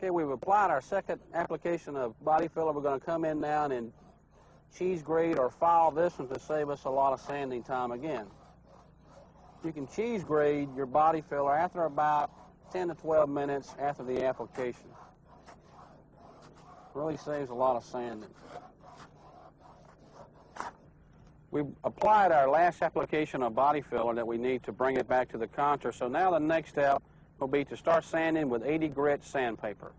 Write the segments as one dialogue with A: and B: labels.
A: Okay, we've applied our second application of body filler. We're going to come in now and cheese grade or file this one to save us a lot of sanding time again. You can cheese grade your body filler after about 10 to 12 minutes after the application. Really saves a lot of sanding. We've applied our last application of body filler that we need to bring it back to the contour. So now the next step will be to start sanding with 80 grit sandpaper.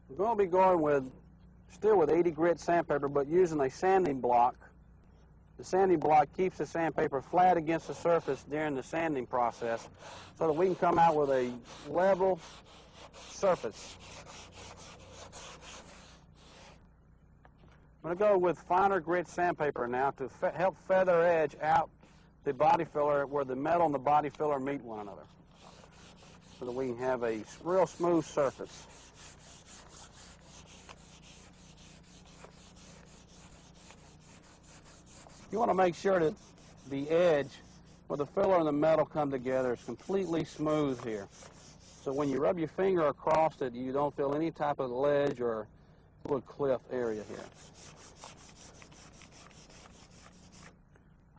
A: We're going to be going still with 80 grit sandpaper, but using a sanding block. The sanding block keeps the sandpaper flat against the surface during the sanding process so that we can come out with a level surface. I'm going to go with finer grit sandpaper now to help feather edge out the body filler where the metal and the body filler meet one another so that we can have a real smooth surface. You want to make sure that the edge where the filler and the metal come together is completely smooth here. So when you rub your finger across it, you don't feel any type of ledge or little cliff area here.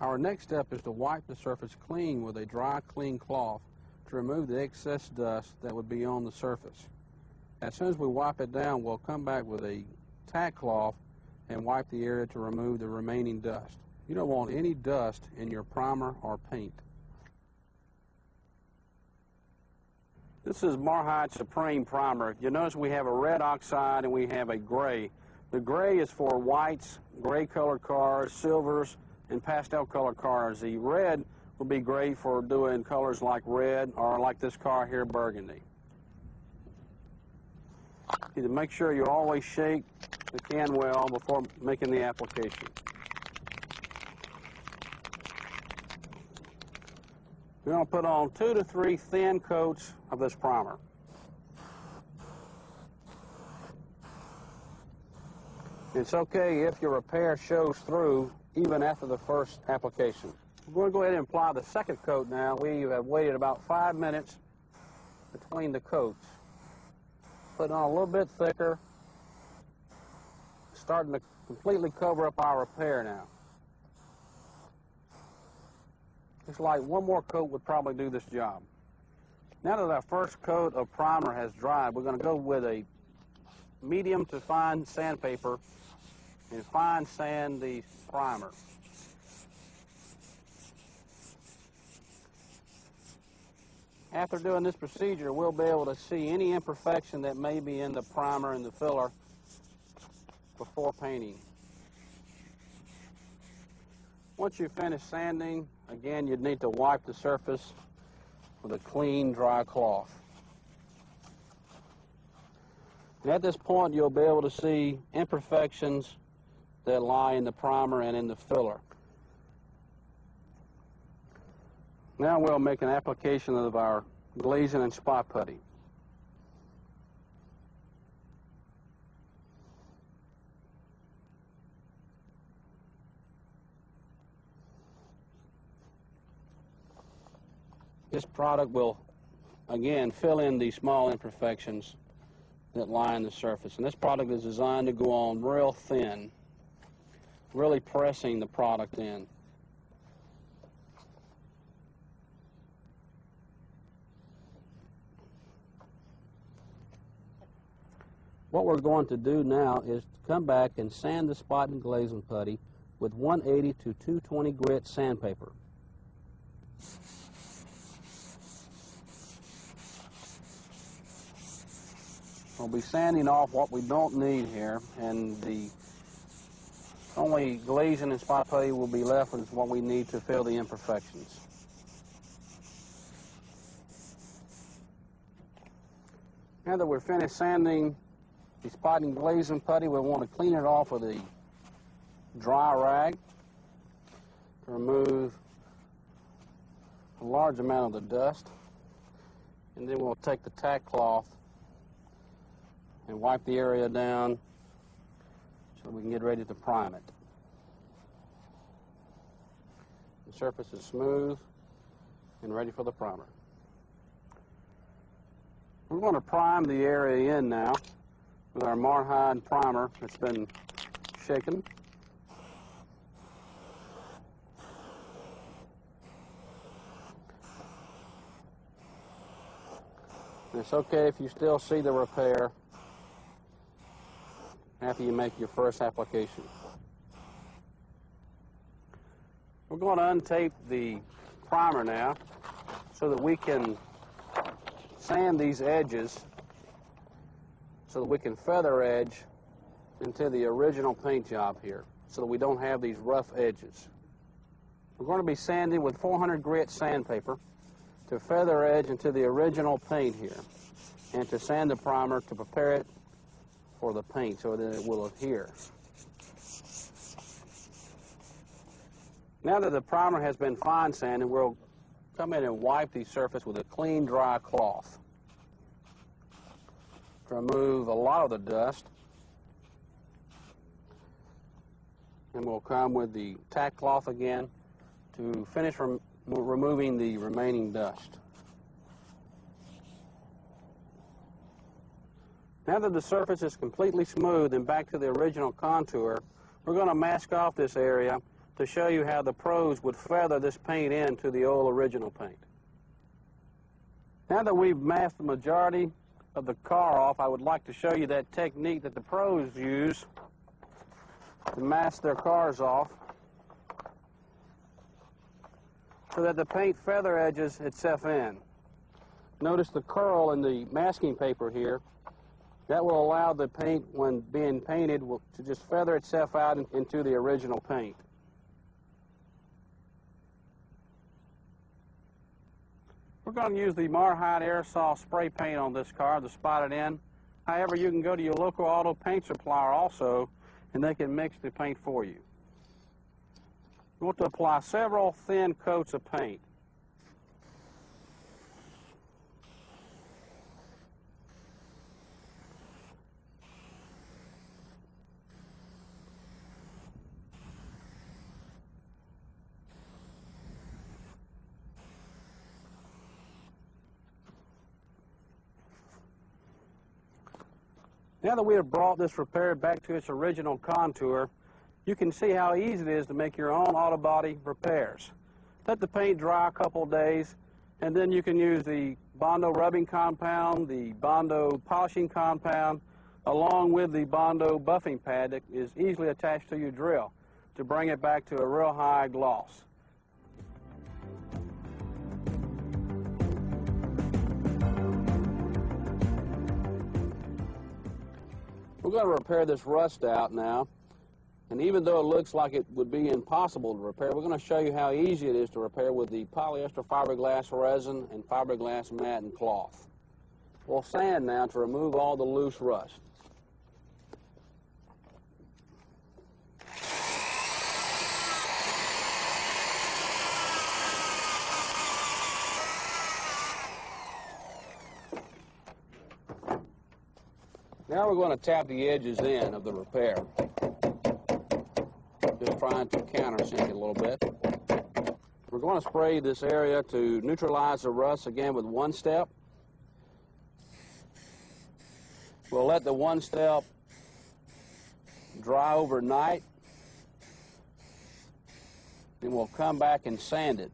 A: Our next step is to wipe the surface clean with a dry, clean cloth to remove the excess dust that would be on the surface. As soon as we wipe it down, we'll come back with a tack cloth and wipe the area to remove the remaining dust. You don't want any dust in your primer or paint. This is Marhide Supreme Primer. You'll notice we have a red oxide and we have a gray. The gray is for whites, gray colored cars, silvers, and pastel colored cars. The red will be great for doing colors like red or like this car here, burgundy. You need to make sure you always shake the can well before making the application. We're going to put on 2 to 3 thin coats of this primer. It's okay if your repair shows through even after the first application. We're going to go ahead and apply the second coat now. We have waited about 5 minutes between the coats. Putting on a little bit thicker, starting to completely cover up our repair now. It's like one more coat would probably do this job. Now that our first coat of primer has dried, we're going to go with a medium to fine sandpaper and fine sand the primer. After doing this procedure, we'll be able to see any imperfection that may be in the primer and the filler before painting. Once you finish sanding, again, you'd need to wipe the surface with a clean, dry cloth. And at this point, you'll be able to see imperfections that lie in the primer and in the filler. Now we'll make an application of our glazing and spot putty. This product will, again, fill in these small imperfections that lie in the surface. And this product is designed to go on real thin, really pressing the product in. What we're going to do now is to come back and sand the spot and glazing putty with 180 to 220 grit sandpaper. We'll be sanding off what we don't need here, and the only glazing and spot putty will be left with what we need to fill the imperfections. Now that we're finished sanding the spot and glazing putty, we want to clean it off with a dry rag to remove a large amount of the dust. And then we'll take the tack cloth and wipe the area down so we can get ready to prime it. The surface is smooth and ready for the primer. We're going to prime the area in now with our Marhide primer that's been shaken. And it's okay if you still see the repair after you make your first application. We're going to untape the primer now so that we can sand these edges so that we can feather edge into the original paint job here so that we don't have these rough edges. We're going to be sanding with 400 grit sandpaper to feather edge into the original paint here and to sand the primer to prepare it for the paint so that it will adhere. Now that the primer has been fine sanded, we'll come in and wipe the surface with a clean, dry cloth to remove a lot of the dust. And we'll come with the tack cloth again to finish removing the remaining dust. Now that the surface is completely smooth and back to the original contour, we're going to mask off this area to show you how the pros would feather this paint into the old original paint. Now that we've masked the majority of the car off, I would like to show you that technique that the pros use to mask their cars off so that the paint feather edges itself in. Notice the curl in the masking paper here. That will allow the paint, when being painted, to just feather itself out into the original paint. We're going to use the Marhide aerosol spray paint on this car to spot it in. However, you can go to your local auto paint supplier also, and they can mix the paint for you. You want to apply several thin coats of paint. Now that we have brought this repair back to its original contour, you can see how easy it is to make your own auto body repairs. Let the paint dry a couple of days, and then you can use the Bondo rubbing compound, the Bondo polishing compound, along with the Bondo buffing pad that is easily attached to your drill to bring it back to a real high gloss. We're going to repair this rust out now, and even though it looks like it would be impossible to repair, we're going to show you how easy it is to repair with the polyester fiberglass resin and fiberglass mat and cloth. We'll sand now to remove all the loose rust. Now we're going to tap the edges in of the repair, just trying to countersink it a little bit. We're going to spray this area to neutralize the rust again with one step. We'll let the one step dry overnight, then we'll come back and sand it.